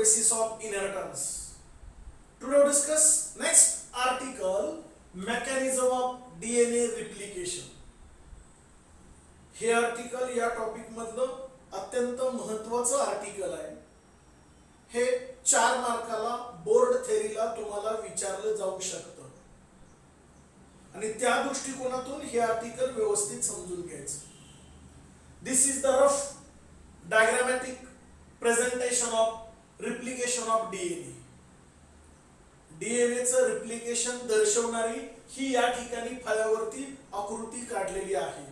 basis of inheritance. Today we discuss next article, mechanism of DNA replication. हे article या topic मधलं अत्यंत महत्त्वाचं आर्टिकल आहे. हे 4 मार्काला बोर्ड थेरीला तुम्हाला विचारलं जाऊ शकतं आणि त्या दृष्टिकोनातून हे आर्टिकल व्यवस्थित समजून घ्यायचं. This is the rough diagrammatic presentation of replication of DNA. DNA चं रिप्लिकेशन दर्शवणारी ही या ठिकाणी फळ्यावरती आकृती काढलेली आहे.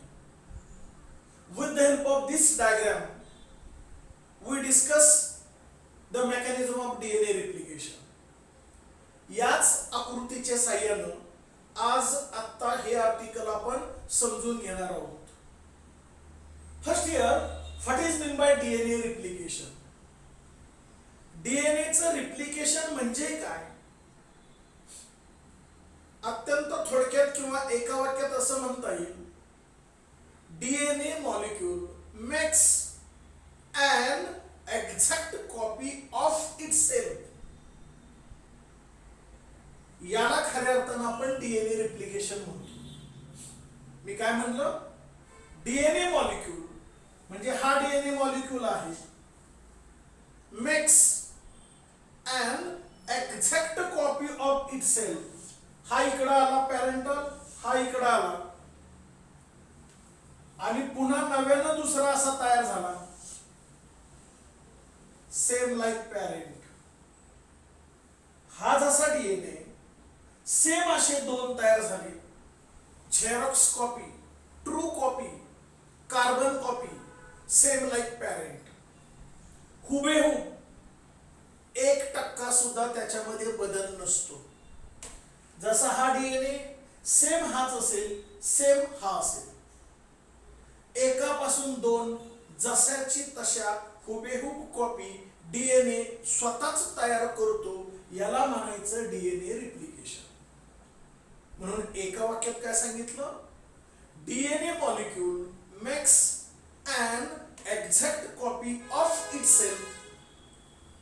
With the help of this diagram, we discuss the mechanism of DNA replication. याच आकृतीच्या साहाय्यानं आज आता हे आर्टिकल आपण समजून घेणार आहोत. First here, what is mean by DNA replication. DNA चं रिप्लिकेशन म्हणजे काय? अत्यंत थोडक्यात किंवा एका वाक्यात असं म्हणता येईल, DNA molecule makes an exact copy of itself. याला खऱ्या अर्थानं आपण डीएनए रिप्लिकेशन म्हणतो. मी काय म्हणलं? डीएनए मॉलिक्यूल म्हणजे हा डीएनए मॉलिक्यूल आहे, makes an exact copy of itself. हा इकडे आला पॅरेंटल, हा इकडे आला आणि पुन्हा नव्यानं दुसरा असा तयार झाला, सेम लाईक पॅरेंट. हा जसा डीएनए सेम असे 2 तयार झाले, Xerox copy, true copy, carbon copy, same like parent. हुबेहूब 1% सुद्धा त्याच्यामध्ये बदल नसतो. जसा हा डीएनए सेम हाच असेल, सेम हा असेल. एकापासून 2 जशाची तशा हुबेहूब कॉपी डीएनए स्वतःच तयार करतो, याला म्हणायचं डीएनए रिप्लिकेशन. म्हणून एका वाक्यात काय सांगितलं? DNA molecule makes an exact copy of itself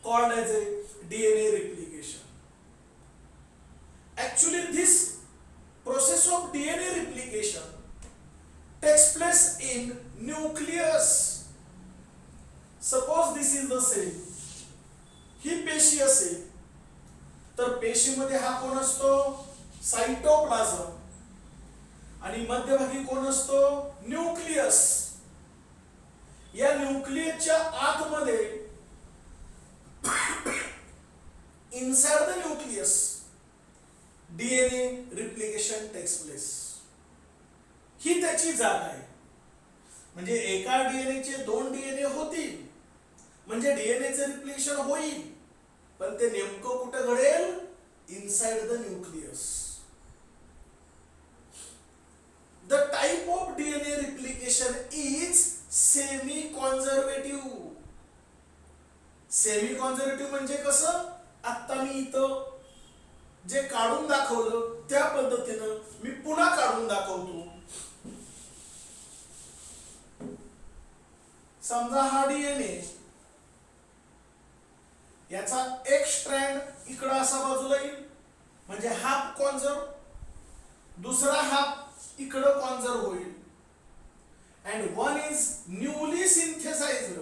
called as a DNA replication. Actually, this process of DNA replication takes place in nucleus. Suppose this is the cell. ही पेशी असेल तर पेशीमध्ये हा कोण असतो? सायटोप्लाझम. आणि मध्यभागी कोण असतो? न्यूक्लियस. या न्यूक्लियसच्या आतमध्ये inside the nucleus DNA replication takes place. ही त्याची जागा आहे. म्हणजे एका डीएनए चे 2 डीएनए होतील म्हणजे डीएनए चे रिप्लिकेशन होईल, पण ते नेमकं कुठे घडेल? Inside the nucleus. The type of DNA replication is semi conservative. Semi conservative म्हणजे कसं? आता मी इथं जे काढून दाखवलं त्या पद्धतीनं मी पुन्हा काढून दाखवतो. समजा हा डीएनए, याचा एक स्ट्रँड इकडं असा बाजूला येईल म्हणजे हाफ कॉन्झर्व, दुसरा हाफ इकडं कॉन्झर्व होईल. And one is newly synthesized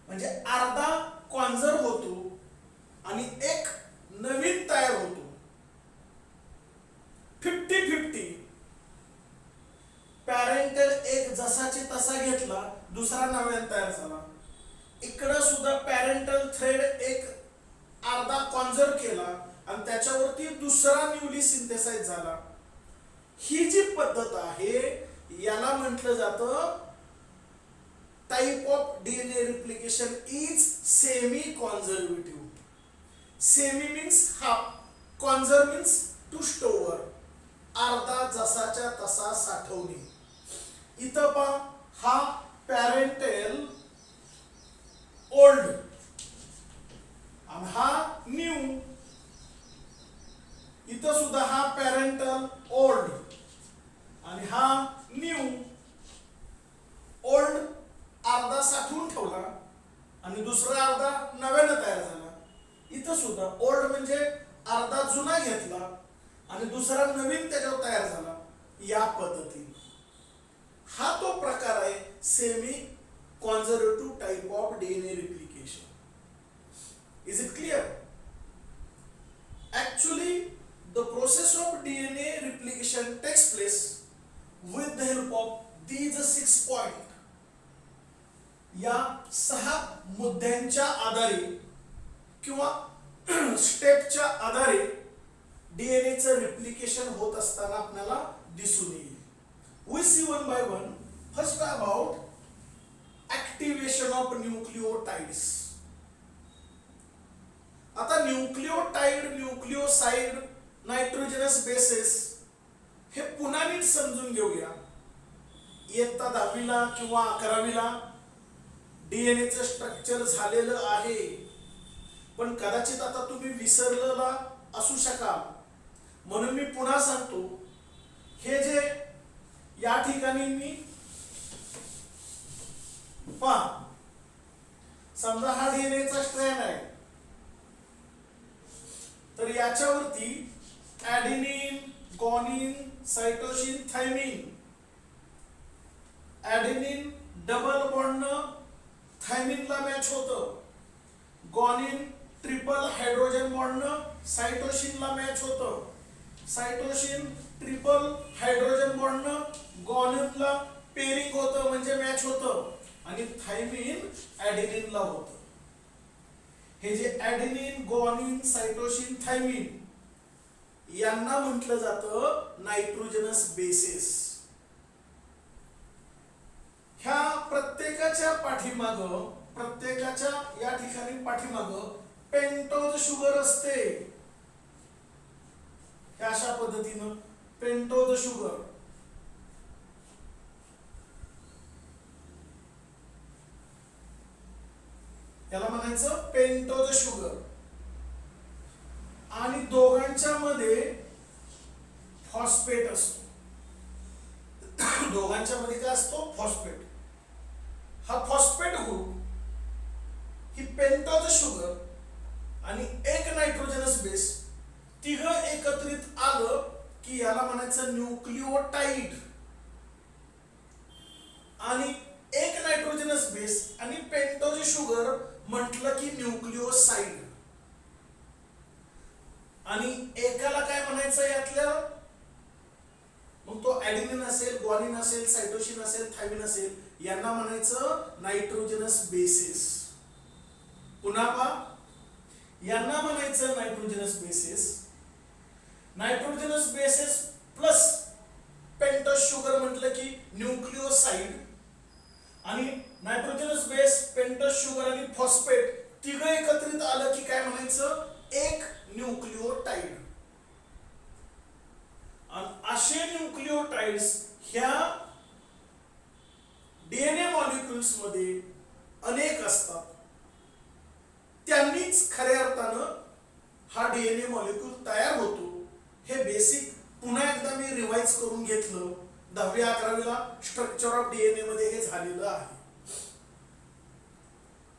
म्हणजे अर्धा कॉन्झर्व होतो आणि एक नवीन तयार होतो. 50-50. पॅरेंटल एक जसाची तसा घेतला, दुसरा नव्याने तयार झाला. इकडे सुद्धा पॅरेंटल थ्रेड एक अर्धा कॉन्झर्व केला आणि त्याच्यावरती दुसरा न्यूली सिंथेसाइज झाला. ही जी पद्धत आहे याला म्हटलं जातं type of DNA replication is semi conservative. Semi means half, conserve means to store, अर्धा जसाच्या तसा साठवणे. इथं पहा, हा पॅरेंटल ओल्ड आणि हा न्यू. इथं सुद्धा हा पॅरेंटल ओल्ड आणि हा न्यू. ओल्ड अर्धा साठवून ठेवला आणि दुसरा इथं सुद्धा ओल्ड म्हणजे अर्धा जुना घेतला आणि दुसरा नवीन त्याच्यावर तयार झाला, या पद्धतीने. हा तो प्रकार आहे semi conservative type of DNA replication. Is it clear? Actually, the process of DNA replication takes place with the help of these 6 points. या 6 मुद्द्यांच्या आधारे किंवा स्टेपच्या आधारे डीएनएचं रिप्लिकेशन होत असताना आपल्याला दिसून येईल. We see one by one. First about activation of nucleotides. आता न्यूक्लिओटाइड, न्यूक्लिओसाइड, नायट्रोजनस बेसेस हे पुन्हा नीट समजून घेऊया. इयत्ता 10वीला किंवा 11वीला डीएनएचं स्ट्रक्चर झालेलं आहे, पण कदाचित आता तुम्ही विसरलेला असू शकाल, म्हणून मी पुन्हा सांगतो. हे जे या ठिकाणी मी पहा, समजा हा डीएनएचा स्ट्रँड आहे, तर याच्यावरती adenine, guanine, cytosine, thymine. Adenine double बॉन्डनं थायमिनला मॅच होतं, ग्वानिन ट्रिपल हायड्रोजन बॉन्डनं सायटोसिनला मॅच होतं, सायटोसिन ट्रिपल हायड्रोजन बॉन्डनं ग्वानिनला पेरिंग होतं म्हणजे मॅच होतं, आणि थायमिन ॲडेनिनला होतं. हे जे ॲडेनिन, ग्वानिन, सायटोसिन, थायमिन यांना म्हटलं जातं नायट्रोजनस बेसेस. ह्या प्रत्येकाच्या पाठीमागं, प्रत्येकाच्या या ठिकाणी पाठीमागं पेंटोज शुगर असते. ह्या अशा पद्धतीनं पेंटोज शुगर. याला म्हणायचं पेंटोज शुगर. आणि दोघांच्या मध्ये फॉस्फेट असतो. दोघांच्या मध्ये काय असतो? फॉस्फेट. हा फॉस्फेट ग्रुप, ही पेंटोज शुगर आणि एक नायट्रोजनस बेस, तिघं एकत्रित आलं की याला म्हणायचं न्यूक्लिओटाइड. आणि एक नायट्रोजनस बेस आणि पेंटोज शुगर म्हटलं की न्यूक्लिओसाइड. आणि एकाला काय म्हणायचं यातल्या? मग तो ॲडेनिन असेल, ग्वानिन असेल, सायटोसिन असेल, थायमिन असेल, यांना म्हणायचं नायट्रोजनस बेसेस. पुन्हा पहा, यांना म्हणायचं nitrogenous bases. Nitrogenous bases plus pentose sugar म्हटलं की न्यूक्लिओसाइड. आणि नायट्रोजनस बेस, पेंटोज शुगर आणि फॉस्फेट तिघं एकत्रित आलं की काय म्हणायचं? एक न्यूक्लिओटाइड. असे न्यूक्लिओटाइड्स ह्या डीएनए मॉलिक्युल्स मध्ये अनेक असतात. त्यांनीच खऱ्या अर्थानं हा डीएनए मॉलिक्यूल तयार होतो. हे बेसिक पुन्हा एकदा मी रिवाइज करून घेतलं. 10वी 11वीला स्ट्रक्चर ऑफ डीएनए मध्ये हे झालेलं आहे.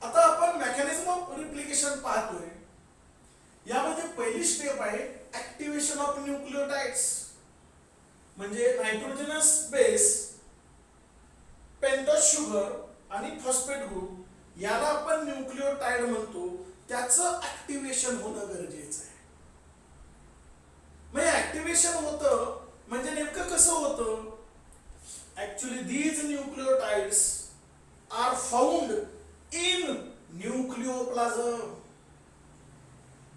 आता आपण मेकॅनिझम ऑफ रिप्लिकेशन पाहतोय. यामध्ये पहिली स्टेप आहे ऍक्टिव्हेशन ऑफ न्यूक्लिओटाइड्स. म्हणजे नायट्रोजनस बेस, पेंटोज शुगर आणि फॉस्फेट ग्रुप याला आपण न्यूक्लिओटाइड म्हणतो. त्याचं ऍक्टिव्हेशन होणं गरजेचं आहे. म्हणजे ऍक्टिव्हेशन होतं म्हणजे नेमकं कसं होतं? Actually, these nucleotides are found in nucleoplasm.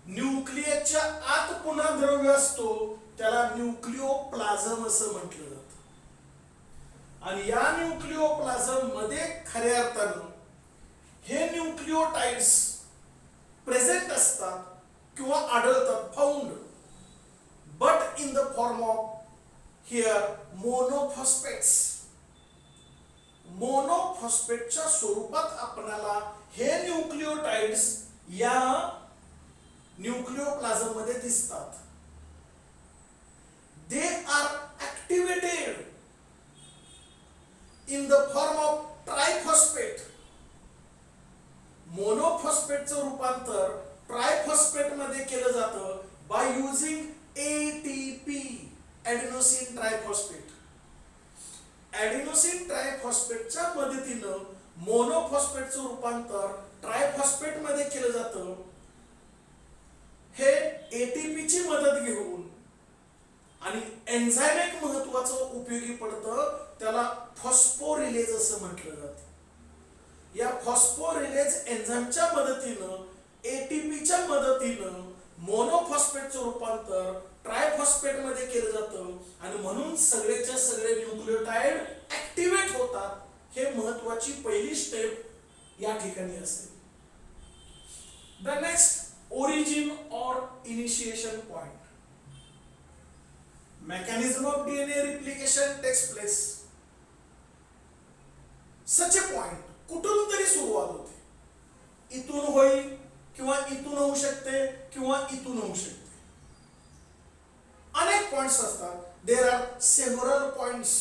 न्यूक्लियसच्या आत पुन्हा द्रव्य असतो, त्याला न्यूक्लिओप्लाझम असं म्हटलं जातं. आणि या न्यूक्लिओप्लाझम मध्ये खऱ्या अर्थानं हे न्यूक्लिओटाइड्स प्रेझेंट असतात किंवा आढळतात, found, but in the form of here monophosphates. मोनोफॉस्फेटच्या स्वरूपात आपल्याला हे न्यूक्लिओटाइड्स या न्यूक्लिओप्लाझम मध्ये दिसतात. They are activated in the form of triphosphate. मोनोफॉस्फेटचं रूपांतर ट्रायफॉस्फेट मध्ये केलं जातं by using ATP, adenosine triphosphate. Adenosine ट्रायफॉस्फेटच्या मदतीनं मोनोफॉस्फेटचं रूपांतर ट्रायफॉस्फेट मध्ये केलं जातं. हे एटीपीची मदत घेऊन आणि एन्झाइम एक महत्वाचं उपयोगी पडतं, त्याला फॉस्फोरिलेज असं म्हटलं जातं. या फॉस्फोरिलेज एन्झाइमच्या मदतीनं एटीपीच्या मदतीनं मोनोफॉस्फेटचं रूपांतर ट्रायफॉस्फेट मध्ये केलं जातं आणि म्हणून सगळेच्या सगळे न्यूक्लियोटाइड ऍक्टिव्हेट होतात. हे महत्वाची पहिली स्टेप या ठिकाणी असेल. The next, origin or initiation point. Mechanism of DNA replication takes place. Such a point कुठून तरी सुरुवात होते. इथून होईल किंवा इथून होऊ शकते किंवा इथून होऊ शकते. अनेक पॉइंट्स असतात. There are several points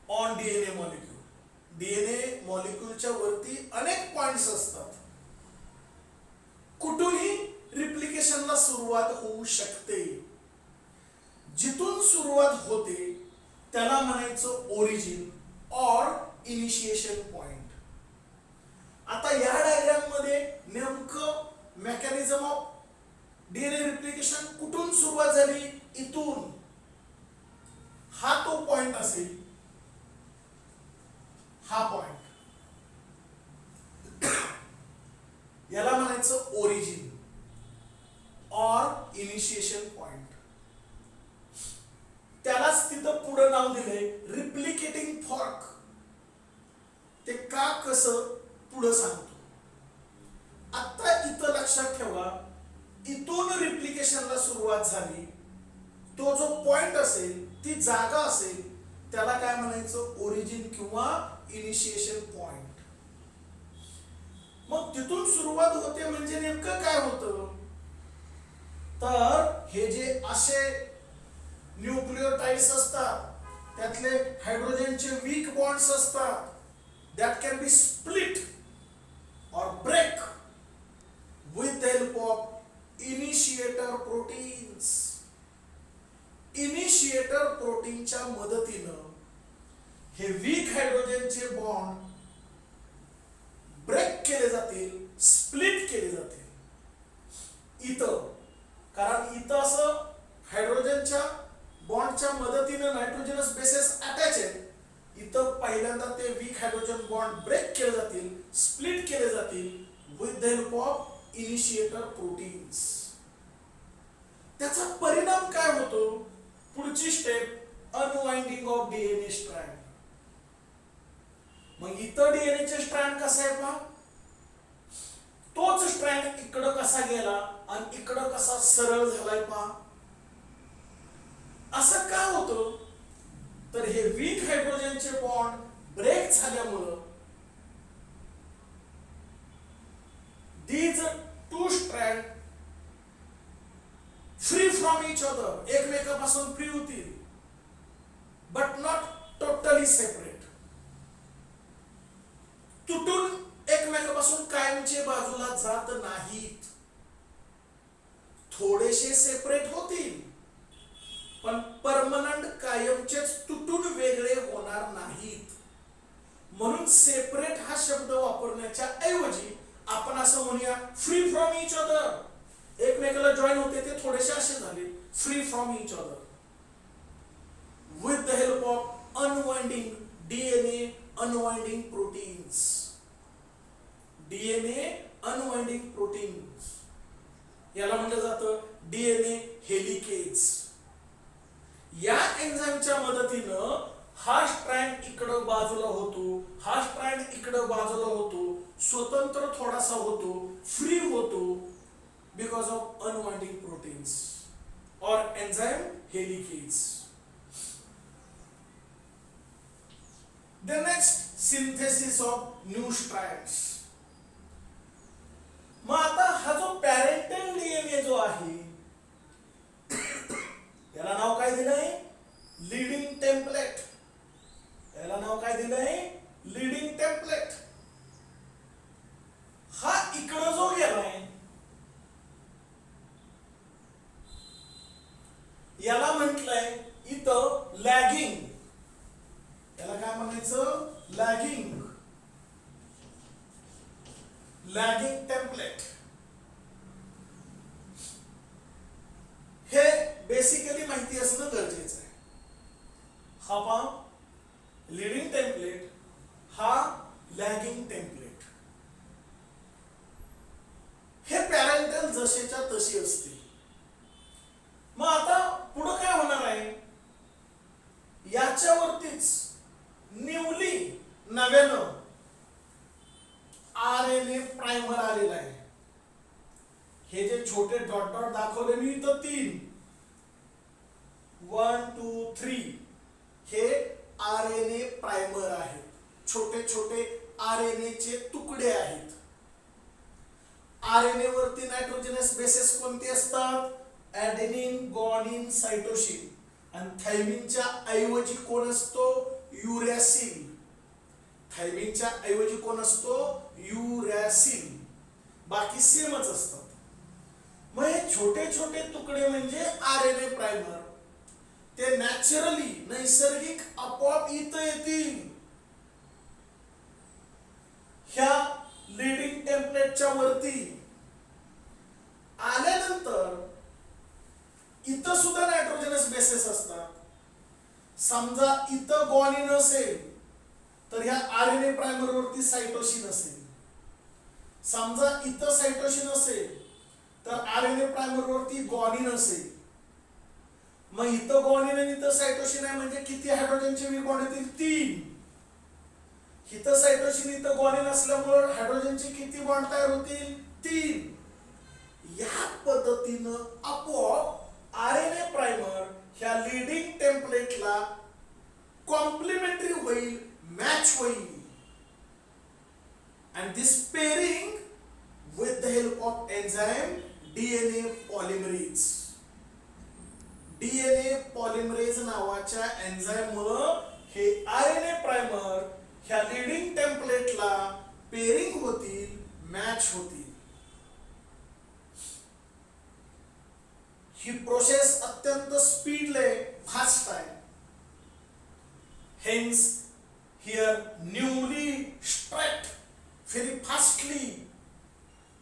on DNA molecule. DNA मॉलिक्यूलच्या वरती अनेक पॉइंट्स असतात. कुठूनही रिप्लिकेशनला सुरुवात होऊ शकते. जिथून सुरुवात होते त्याला म्हणायचं ओरिजिन ऑर इनिशिएशन पॉइंट. आता या डायग्राम मध्ये नेमकं मेकॅनिझम ऑफ डीएनए रिप्लिकेशन कुठून सुरुवात झाली, इथून. हा तो पॉइंट असेल, हा पॉइंट, याला म्हणायचं ओरिजिन ऑर इनिशिएशन पॉइंट. त्यालाच तिथं पुढे नाव दिलंय रिप्लिकेटिंग फॉर्क. ते का कसं पुढे सांगतो. आता इथं लक्षात ठेवा, इथून रिप्लिकेशनला सुरुवात झाली, तो जो पॉइंट असेल, ती जागा असेल, त्याला काय म्हणायचं, ओरिजिन किंवा इनिशिएशन पॉइंट. मग तिथून सुरुवात होते म्हणजे नेमकं काय होतं, तर हे जे असे न्यूक्लियोटाइड्स असतात, त्यातले हायड्रोजनचे वीक बॉन्ड्स असतात, that can be split or break with the help of initiator proteins. इनिशिएटर प्रोटीनच्या मदतीनं हे वीक हायड्रोजनचे बॉन्ड ब्रेक केले जातील, स्प्लिट केले जातील. इथं कारण इथं असं हायड्रोजनच्या बॉन्डच्या मदतीनं नायट्रोजनस बेसेस अटॅच आहेत. इथं पहिल्यांदा ते वीक हायड्रोजन बॉन्ड ब्रेक केले जातील, स्प्लिट केले जातील with the help of initiator proteins. त्याचा परिणाम काय होतो, पुढची step unwinding of DNA strand. मग इथं डीएनएचे स्ट्रँड कसा आहे पहा, तोच स्ट्रँड इकडं कसा गेला आणि इकडं कसा सरळ झालाय पहा. असं का होतं, तर हे वीक हायड्रोजनचे बॉन्ड ब्रेक झाल्यामुळं these two strands free from each other, एकमेकांपासून फ्री होतील, but not totally separate. तुटून एकमेकांपासून कायमचे बाजूला जात नाहीत, थोडेसे सेपरेट होतील, पण परमनंट कायमचेच तुटून वेगळे होणार नाहीत. म्हणून सेपरेट हा शब्द वापरण्याच्या ऐवजी आपण असं म्हणूया फ्री फ्रॉम इच अदर. एकमेकाला जॉईन होते ते थोडेसे असे झाले, free from each other with the help of unwinding DNA unwinding proteins. DNA unwinding proteins याला म्हटलं जातं डीएनए हेलिकेज. या एन्झाइमच्या मदतीनं हा स्ट्रँड इकडं बाजूला होतो, हा स्ट्रँड इकडं बाजूला होतो, स्वतंत्र थोडासा होतो, फ्री होतो, बिकॉज ऑफ अनवाइंडिंग प्रोटीन्स और enzyme helicase. The next, synthesis of new strands. मग आता हा जो पॅरेंटल डीएनए जो आहे, याला नाव काय दिलंय, लीडिंग टेम्पलेट. याला नाव काय दिलंय, लीडिंग टेम्पलेट. हा इकडं जो याला म्हटलंय इथं लॅगिंग. याला काय म्हणायचं? लॅगिंग. Lagging template. हे बेसिकली माहिती असणं गरजेचं आहे. हा पहा, लीडिंग टेम्पलेट, हा लॅगिंग टेम्पलेट. हे पॅरेंटल जसेच्या तशी असते. मग आता पुढे काय होणार आहे? याच्यावरतीच नव्यानं आरएनए प्रायमर आलेला आहे. हे जे छोटे डॉट डॉट दाखवले मी इथं 3, 1 2 3 हे आरएनए प्रायमर आहेत. छोटे छोटे आरएनए चे तुकडे आहेत. आरएनए वरती नायट्रोजनस बेसेस कोणते असतात? ॲडेनिन, ग्वानिन, सायटोसिन. आणि थायमिनच्या ऐवजी कोण असतो? युरॅसिल. थायमिनच्या ऐवजी कोण असतो? युरॅसिल. बाकी सेमच असतात. मग हे छोटे छोटे तुकडे म्हणजे आरएनए प्रायमर. ते नॅचरली, नैसर्गिक, आपोआप इथं येतील. ह्या लीडिंग टेम्पलेटच्या वरती आल्यानंतर इथं सुद्धा नायट्रोजनस बेसेस असतात. समजा इथं ग्वानिन असेल तर ह्या आरएनए प्रायमर वरती सायटोसिन असेल. समजा इथं सायटोसिन असेल तर आरएनए प्रायमर वरती ग्वानिन असेल. मग इथं ग्वानिन आणि इथं सायटोसिन आहे म्हणजे किती हायड्रोजनचे वी बॉन्ड येतील? 3. इथं सायटोसिन इथं ग्वानिन असल्यामुळे हायड्रोजनचे किती बॉन्ड तयार होतील? 3. या पद्धतीनं आपोआप आरएनए प्रायमर ह्या लीडिंग टेम्पलेटला कॉम्प्लिमेंटरी होईल, मॅच होईल. and this pairing with the help of enzyme DNA polymerase. DNA polymerase नावाच्या एन्झाइम मुळे हे आरएनए प्रायमर ह्या लीडिंग टेम्पलेटला पेअरिंग होतील, मॅच होतील. ही प्रोसेस अत्यंत स्पीडले फास्ट आहे. Hence here newly straight very fastly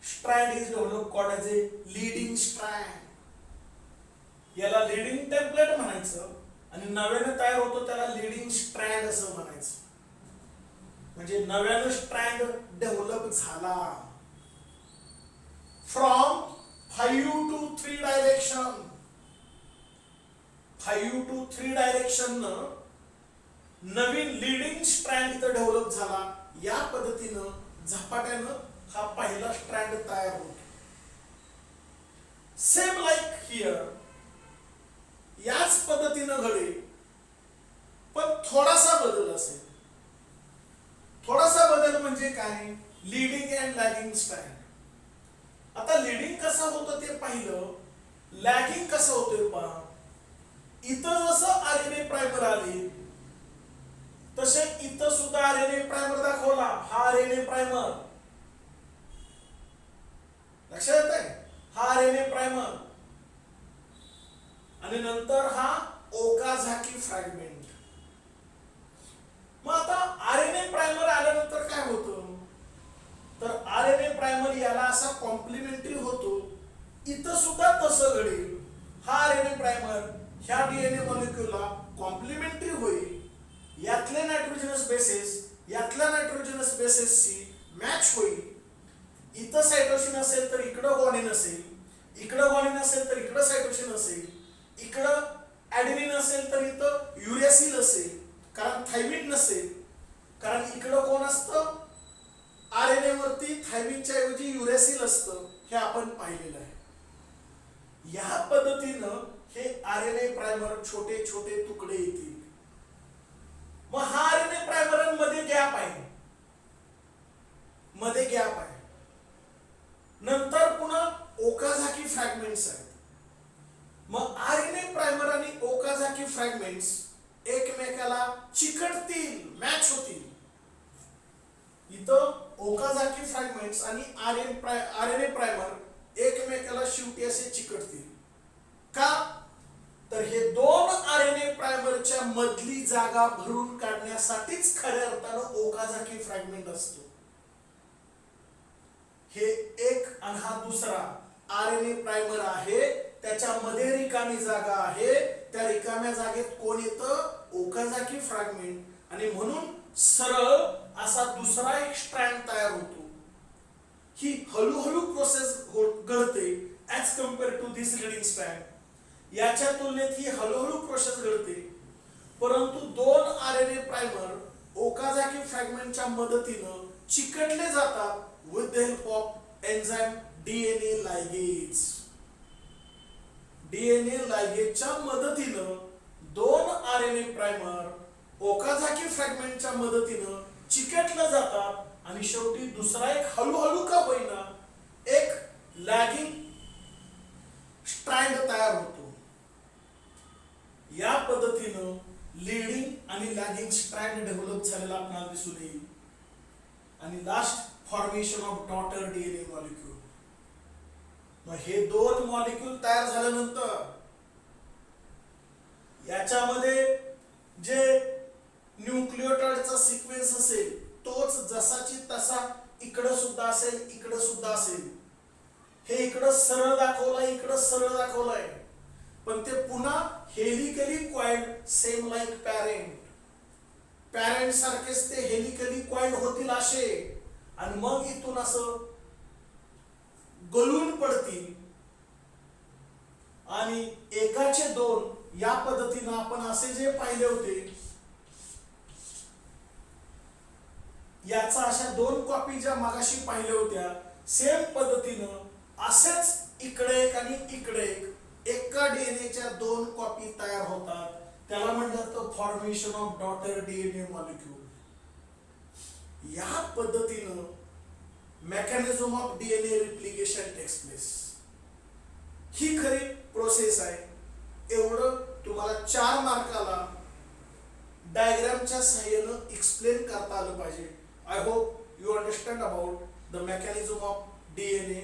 strand is developed called as a leading strand. याला leading template म्हणायचं आणि नव्याने तयार होतो त्याला लीडिंग स्ट्रँड असं म्हणायचं. म्हणजे नव्यानं स्ट्रँड डेव्हलप झाला. From 5 to 3 direction. 5 to 3 direction Naveen leading strand इथं डेव्हलप झाला. या पद्धतीनं झपाट्यानं हा पहिला स्ट्रँड तयार होतो. Same like here. याच पद्धतीनं घडेल पण थोडासा बदल असेल. थोडासा बदल म्हणजे काय? Leading and lagging strand. आता लीडिंग कसं होतं ते पाहिलं. लॅगिंग कसं होतंय पहा. इथं जसं आरएनए प्रायमर आले तसे इथं सुद्धा आरएनए प्रायमर दाखवला. हा आरएनए प्रायमर लक्षात येत आहे. हा आरएनए प्रायमर आणि नंतर हा ओकाझाकी फ्रॅगमेंट. मग आता आरएनए प्रायमर आल्यानंतर काय होतं तर आरएनए प्रायमर याला असा कॉम्प्लिमेंटरी होतो. इथं सुद्धा तसं घडेल. हा आरएनए प्रायमर ह्या डीएनए मॉलिक्यूलला कॉम्प्लिमेंटरी होईल. यातले नायट्रोजनस बेसेस यातल्या नायट्रोजनस बेसेसशी मॅच होईल. इथं सायटोसिन असेल तर इकडं ग्वानिन असेल. इकडं ग्वानिन असेल तर इकडं सायटोसिन असेल. इकडं ॲडेनिन असेल तर इथं युरॅसिल असेल. कारण थायमिन नसेल. कारण इकडं कोण असतं? आरएनए वरती थायमिनच्या ऐवजी युरॅसिल असतं. हे आपण पाहिलेलं आहे. या पद्धतीनं हे आरएनए प्रायमर छोटे छोटे तुकडे येतील. मग हा आरएनए प्रायमरांमध्ये गॅप आहे. मध्ये गॅप आहे. नंतर पुन्हा ओकाझाकी फ्रॅगमेंट्स आहेत. मग आरएनए प्रायमर आणि ओकाझाकी फ्रॅगमेंट्स एकमेकाला चिकटतील, मॅच होतील. इथं ओकाझाकी फ्रॅगमेंट्स आणि आरएनए प्रायमर एकमेकाला शेवटी असे चिकटतील. का? तर हे दोन आरएनए प्रायमरच्या मधली जागा भरून काढण्यासाठीच खऱ्या अर्थानं ओकाझाकी फ्रॅगमेंट असतो. हे एक आणि हा दुसरा आरएनए प्रायमर आहे, त्याच्यामध्ये रिकामी जागा आहे, त्या रिकाम्या जागेत कोण येतं? ओकाझाकी फ्रॅगमेंट. आणि म्हणून सरळ असा दुसरा एक स्ट्रँड तयार होतो. ही हळूहळू प्रोसेस घडते as compare to this leading strand. याच्या तुलनेत ही हळूहळू प्रोसेस घडते, परंतु दोन आरएनए प्रायमर ओकाझाकी फ्रॅगमेंटच्या मदतीनं चिकटले जातात with the help of enzyme DNA ligase. DNA लायगेजच्या मदतीनं दोन आरएनए प्रायमर ओकाझाकी फ्रॅगमेंटच्या मदतीनं चिकटले जातात आणि शेवटी दुसरा एक हळूहळू का होईना एक लॅगिंग स्ट्रँड तयार होतो. या पद्धतीनं लीडिंग आणि लॅगिंग स्ट्रँड डेव्हलप झालेला आपल्याला दिसून येईल. आणि last formation of daughter DNA molecule. मग हे दोन मॉलिक्यूल तयार झाल्यानंतर याच्यामध्ये जे न्यूक्लियोटाइडचा सिक्वेन्स असेल तोच जसाची तसा इकडे सुद्धा असेल, इकडे सुद्धा असेल. हे इकडे सरळ दाखवलंय, इकडे सरळ दाखवलंय, पण ते पुन्हा helically coiled same like parent सारखेच ते हेलिकली कॉइल्ड होतील असे, आणि मग इथून असं गळून पडतील आणि एकाचे दोन या पद्धतीनं आपण असे जे पाहिले होते याचा अशा दोन कॉपी ज्या मागाशी पाहिल्या होत्या सेम पद्धतीनं असेच इकडे एक आणि इकडे एक एका डीएनएच्या दोन कॉपी तयार होतात. त्याला म्हणलं जातं formation of daughter DNA molecule. या पद्धतीनं mechanism of DNA replication takes place. ही खरी प्रोसेस आहे. एवढं तुम्हाला 4 मार्काला डायग्रामच्या सहाय्यानं एक्सप्लेन करता आलं पाहिजे. I hope you understand about the mechanism of DNA